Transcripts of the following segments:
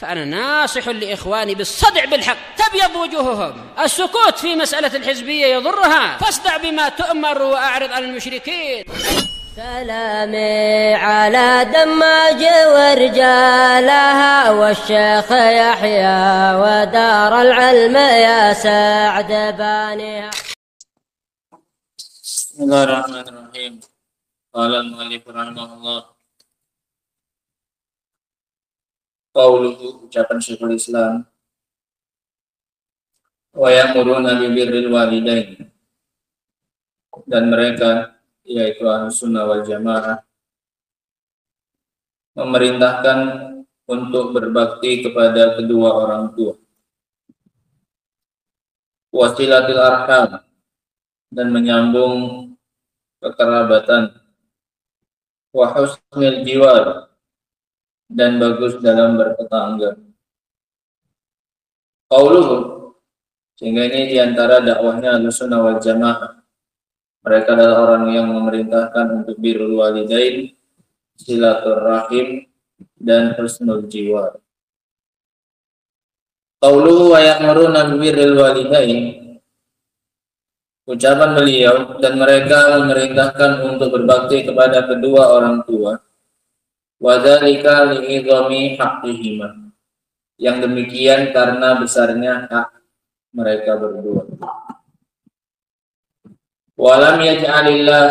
فأنا ناصح لإخواني بالصدع بالحق، تبيض وجوههم. السكوت في مسألة الحزبية يضرها، فاصدع بما تؤمر وأعرض عن المشركين. سلامي على دماج ورجالها والشيخ يحيى ودار العلم يا سعد بانيها. بسم الله الرحمن الرحيم. قال المؤلف رحمه الله. Qauluhu, ucapan Syekhul Islam, wa ya'muruna bi birril walidain, dan mereka yaitu Ahlus Sunnah wal Jamaah memerintahkan untuk berbakti kepada kedua orang tua, wasilatil arham, dan menyambung kekerabatan, wa husnil jiwar, dan bagus dalam bertetangga. Qauluhu, sehingga ini diantara dakwahnya Ahlussunnah wal Jamaah. Mereka adalah orang yang memerintahkan untuk birrul walidain, silaturrahim, dan husnul jiwar. Qauluhu wa ya'muruna birril walidain, ucapan beliau, dan mereka memerintahkan untuk berbakti kepada kedua orang tua. Wadzalika li'idhami haqqihima, yang demikian karena besarnya hak mereka berdua. Walam yaj'alillah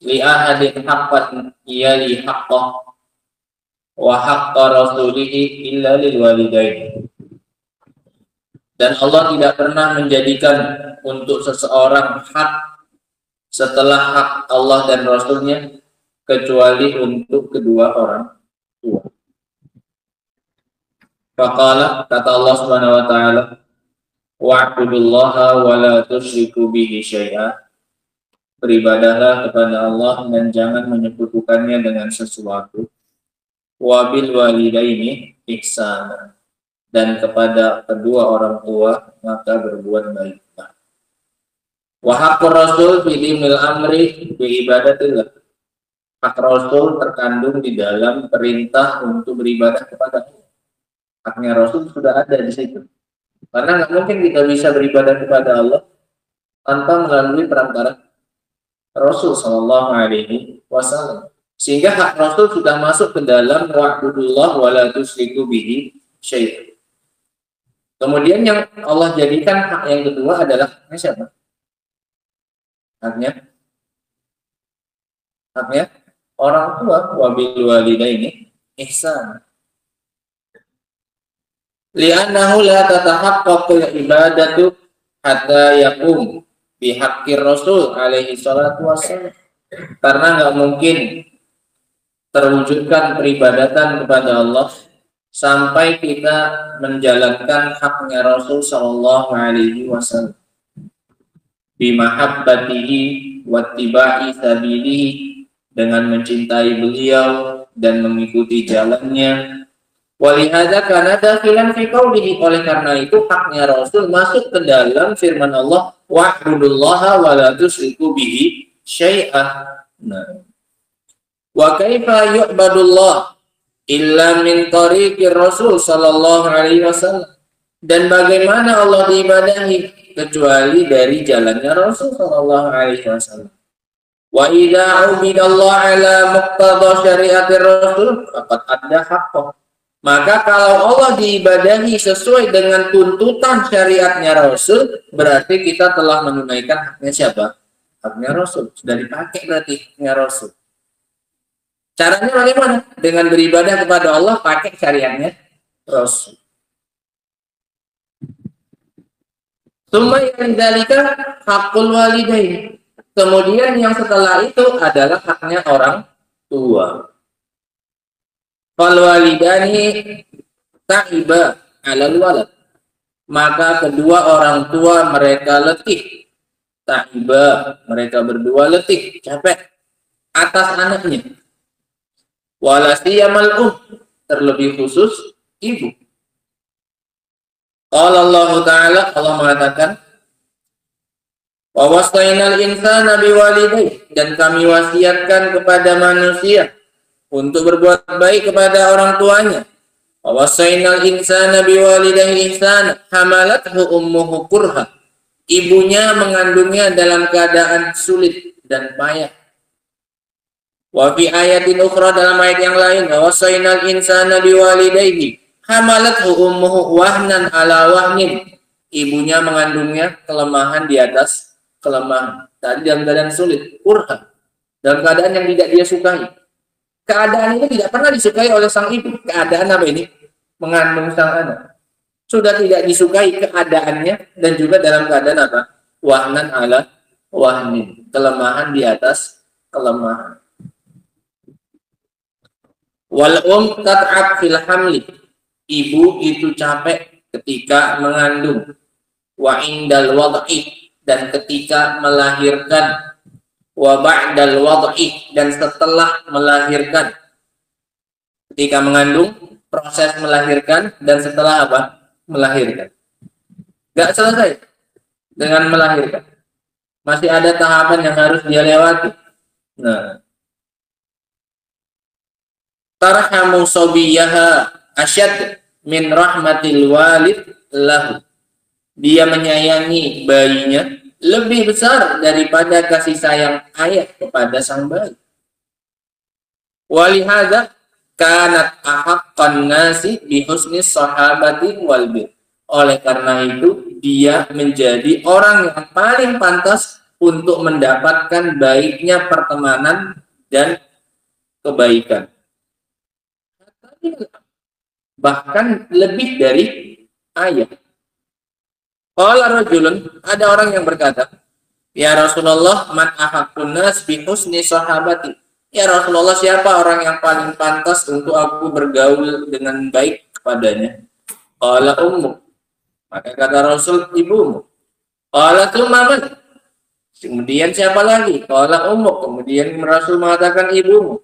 li'ahadin haqqan iyali haqqah wa haqqa rasulihi illa lil walidain. Dan Allah tidak pernah menjadikan untuk seseorang hak setelah hak Allah dan Rasulnya kecuali untuk kedua orang tua. Faqala, kata Allah Subhanahu wa taala, wa'budullaha wa la tusyriku bihi syai'a, beribadahlah kepada Allah dan jangan menyekutukannya dengan sesuatu. Wa bil walidaini ihsana, dan kepada kedua orang tua maka berbuat baiklah. Wa haqqur rasul fi dimil amri bi ibadatillah, hak Rasul terkandung di dalam perintah untuk beribadah kepada Allah. Haknya Rasul sudah ada di situ. Karena nggak mungkin kita bisa beribadah kepada Allah tanpa melalui perantara Rasul Shallallahu Alaihi Wasallam. Sehingga hak Rasul sudah masuk ke dalam wa'budullah wa la tusyriku bihi syai'an. Kemudian yang Allah jadikan hak yang kedua adalah haknya siapa? Haknya orang tua. Wabil walidaini ihsan, li'annahu la tatahaqqaqul ibadatu hatta yaqum bihaqqir Rasul alaihi salatu wassalam, karena nggak mungkin terwujudkan peribadatan kepada Allah sampai kita menjalankan haknya Rasul sallallahu alaihi wasallam bimahabbatihi wattiba'i sabilihi, dengan mencintai beliau dan mengikuti jalannya. Walihada kana dakhilan fi qaulihi, oleh karena itu haknya Rasul masuk ke dalam firman Allah, wa'budullaha wa la tusyriku bihi syai'an. Nah, wa kaifa yu'badullah illa min tariqir Rasul sallallahu alaihi wasallam, dan bagaimana Allah diibadahi kecuali dari jalannya Rasul sallallahu alaihi wasallam. Wa idza ubidallahu ala muqtada syariatir Rasul faqad adda haqqah, maka kalau Allah diibadahi sesuai dengan tuntutan syariatnya Rasul, berarti kita telah menunaikan haknya siapa? Haknya Rasul. Sudah dipakai berarti haknya Rasul. Caranya bagaimana? Dengan beribadah kepada Allah pakai syariatnya Rasul. Tsumma yadzalika haqqul walidain, kemudian yang setelah itu adalah haknya orang tua. Fal walidani ta'iba 'alal walad, maka kedua orang tua mereka letih. Ta'iba, mereka berdua letih, capek atas anaknya. Walasiyamal terlebih khusus ibu. Qala Allah Ta'ala, Allah mengatakan, wa wasainal insana biwalidayhi, dan kami wasiatkan kepada manusia untuk berbuat baik kepada orang tuanya. Wa wasainal insana biwalidayhi ihsana hamalathu ummuhu kurha. Ibunya mengandungnya dalam keadaan sulit dan payah. Wa fi ayatin ukhra, dalam ayat yang lain, wa wasainal insana biwalidayhi hamalathu ummuhu wahnan ala wahnin. Ibunya mengandungnya kelemahan di atas kelemahan. Tadi dalam keadaan sulit, kurha, dalam keadaan yang tidak dia sukai. Keadaan ini tidak pernah disukai oleh sang ibu. Keadaan apa ini? Mengandung sang anak. Sudah tidak disukai keadaannya, dan juga dalam keadaan apa? Wahnan ala wahnin, kelemahan di atas kelemahan. Wal tat'ab fil hamli. Ibu itu capek ketika mengandung. Wa indal wad'i, dan ketika melahirkan. Wa ba'dal wad'i, dan setelah melahirkan. Ketika mengandung, proses melahirkan, dan setelah apa? Melahirkan. Gak selesai dengan melahirkan. Masih ada tahapan yang harus dia lewati. Nah, tarhamu sobiyaha asyad min rahmatil walid lahu. Dia menyayangi bayinya lebih besar daripada kasih sayang ayah kepada sang bayi. Walihada kanat ahaqqan nasi bi husni sahabati wal bir. Oleh karena itu dia menjadi orang yang paling pantas untuk mendapatkan baiknya pertemanan dan kebaikan. Bahkan lebih dari ayah. Qala rajulun, ada orang yang berkata, ya Rasulullah, man ahaqqun nas bi husni sahabati. Ya Rasulullah, siapa orang yang paling pantas untuk aku bergaul dengan baik kepadanya? Qala ummuk. Maka kata Rasul, ibumu. Qala tsumma man. Kemudian siapa lagi? Qala ummuk. Kemudian Rasul mengatakan ibumu.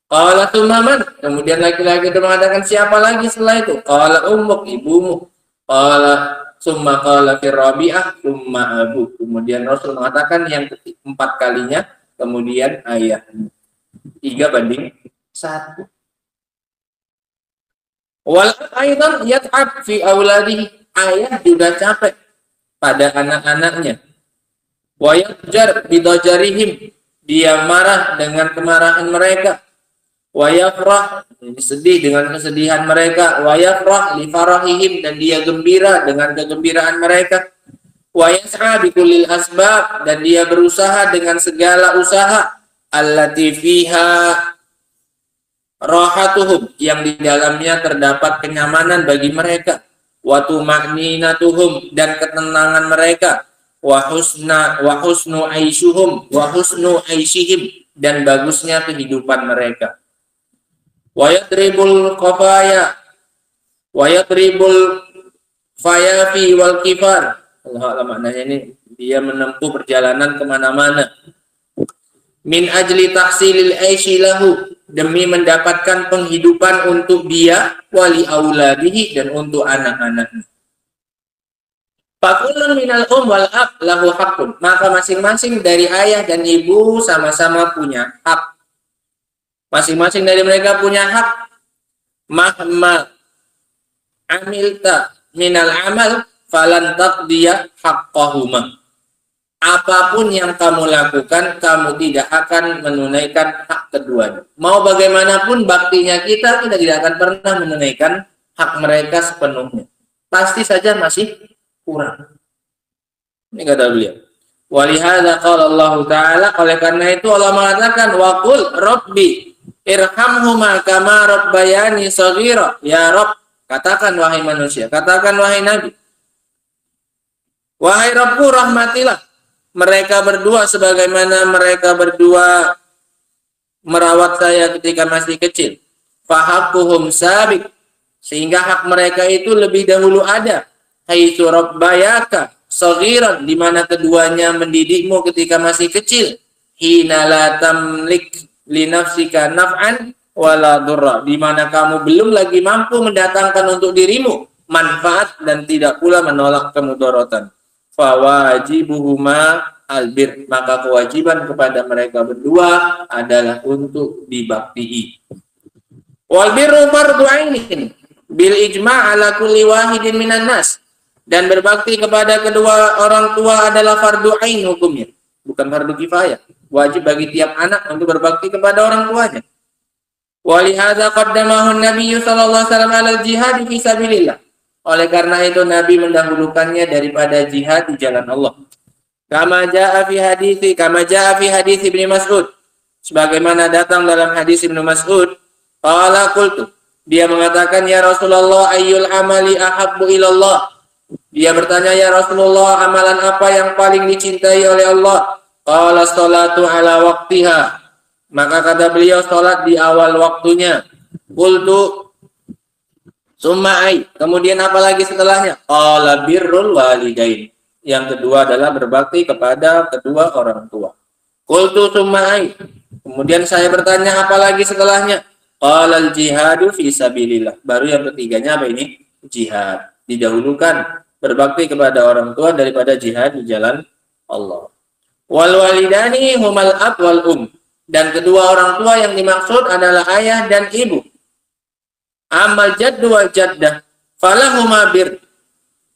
Qala tsumma man. Kemudian laki-laki itu mengatakan siapa lagi setelah itu? Qala ummuk, ibumu. Qala summa qala fi rabi'ah summa abu. Kemudian Rasul mengatakan yang keempat kalinya, kemudian ayahmu. 3:1. Wal aidan yat'ab fi auladihi. Ayah juga capek pada anak-anaknya. Wa yajjar bidajarihim. Dia marah dengan kemarahan mereka. Wa yafrah, ini sedih dengan kesedihan mereka. Wa yafrah li farahihim, dan dia gembira dengan kegembiraan mereka. Wa yas'a bi kullil asbab, dan dia berusaha dengan segala usaha. Allati fiha rahatuhum, yang di dalamnya terdapat kenyamanan bagi mereka. Wa tuma'ninatuhum, dan ketenangan mereka. Wa husnu aishuhum, wa husnu aishihim, dan bagusnya kehidupan mereka. Wa yadribul qafaya wa yadribul fayafi wal kifar. Allah maknanya ini, dia menempuh perjalanan kemana-mana. Min ajli tahsilil aishi lahu, demi mendapatkan penghidupan untuk dia, wali auladihi, dan untuk anak-anaknya. Fakullun minal wal ab lahu haqqun. Maka masing-masing dari ayah dan ibu sama-sama punya hak. Masing-masing dari mereka punya hak. Mahma amilta minal amal falan taqdiya haqqahuma. Apapun yang kamu lakukan, kamu tidak akan menunaikan hak keduanya. Mau bagaimanapun baktinya kita tidak akan pernah menunaikan hak mereka sepenuhnya. Pasti saja masih kurang. Ini kata beliau. Walihada qala Allah Ta'ala, oleh karena itu Allah mengatakan, wa qul rabbi irhamhuma kama rabbayani shaghira. Ya Rabb, katakan wahai manusia, katakan wahai Nabi, wahai Rabbku, rahmatilah mereka berdua sebagaimana mereka berdua merawat saya ketika masih kecil. Fahaquhum sabiq, sehingga hak mereka itu lebih dahulu ada. Haitsu rabbayaka saghiran, di mana keduanya mendidikmu ketika masih kecil. Hina la tamlik li nafsika naf'an wala durra, di mana kamu belum lagi mampu mendatangkan untuk dirimu manfaat dan tidak pula menolak kemudaratan. Fawajibuhuma albir, maka kewajiban kepada mereka berdua adalah untuk dibaktii. Wal birru fardhu ainin, bil ijma' ala kulli wahidin minan nas, dan berbakti kepada kedua orang tua adalah fardu ain hukumnya, bukan fardu kifayah. Wajib bagi tiap anak untuk berbakti kepada orang tuanya. Wa li hadza qaddamahu an-nabiy sallallahu alaihi wasallam ala al-jihad fi sabilillah. Oleh karena itu Nabi mendahulukannya daripada jihad di jalan Allah. Kama jaa fi hadits Ibnu Mas'ud. Sebagaimana datang dalam hadis Ibnu Mas'ud, qala qultu, dia mengatakan, ya Rasulullah, ayyul amali ahabbu ilallah. Dia bertanya, ya Rasulullah, amalan apa yang paling dicintai oleh Allah? Qala sholatu ala waqtiha. Maka kata beliau, salat di awal waktunya. Qultu summa ai, kemudian apa lagi setelahnya? Qala birrul walidain. Yang kedua adalah berbakti kepada kedua orang tua. Qultu summa ai, kemudian saya bertanya apa lagi setelahnya? Qala al-jihadu fi sabilillah. Baru yang ketiganya apa ini? Jihad. Didahulukan berbakti kepada orang tua daripada jihad di jalan Allah. Wal walidani humal ab wal dan kedua orang tua yang dimaksud adalah ayah dan ibu. Amal jaddu wal jaddah falahuma bir.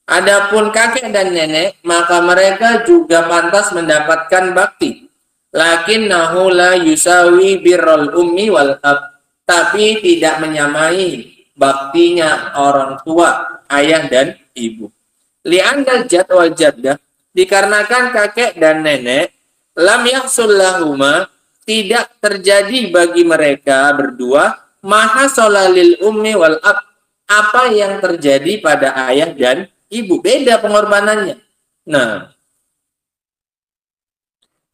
Adapun kakek dan nenek, maka mereka juga pantas mendapatkan bakti. Lakinnahu la yusawi birrul ummi wal ab. Tapi tidak menyamai baktinya orang tua, ayah dan ibu. Li'anal jad wal jaddah, dikarenakan kakek dan nenek, lam yahsul lahuma, tidak terjadi bagi mereka berdua, maha solalil ummi wal ab, apa yang terjadi pada ayah dan ibu, beda pengorbanannya. Nah,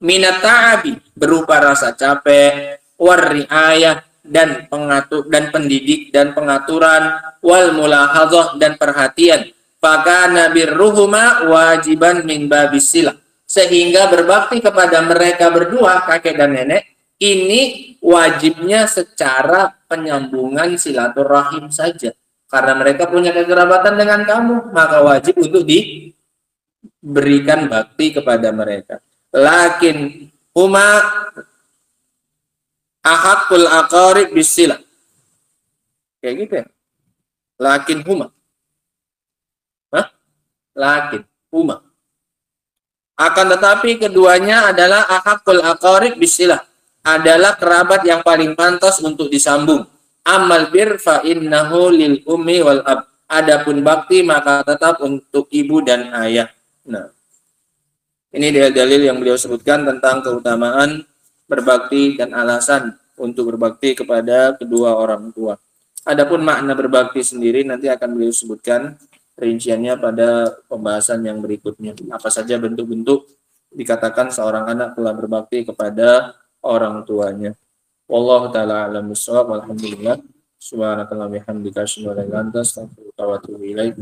minat ta'abi, berupa rasa capek, warri'ayah, dan pengatur dan pendidik dan pengaturan, wal mulahadzah, dan perhatian. Fakana birruhuma wajiban min babis silah, sehingga berbakti kepada mereka berdua, kakek dan nenek, ini wajibnya secara penyambungan silaturahim saja. Karena mereka punya kekerabatan dengan kamu, maka wajib untuk diberikan bakti kepada mereka. Lakin huma ahakul aqarib bisilah. Kayak gitu ya. Lakin huma. Lakin huma. Akan tetapi keduanya adalah ahakul aqarib bisilah, adalah kerabat yang paling pantas untuk disambung. Amal bir fa innahu lil ummi wal ab. Adapun bakti maka tetap untuk ibu dan ayah. Nah, ini dalil yang beliau sebutkan tentang keutamaan berbakti dan alasan untuk berbakti kepada kedua orang tua. Adapun makna berbakti sendiri nanti akan beliau sebutkan rinciannya pada pembahasan yang berikutnya. Apa saja bentuk-bentuk dikatakan seorang anak telah berbakti kepada orang tuanya. Wallahu ta'ala a'lam bishawab. Alhamdulillah. Subhanakallahumma wa bihamdika asyhadu an la ilaha illa anta astaghfiruka wa atubu ilaik.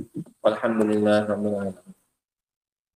Walhamdulillahirabbil alamin.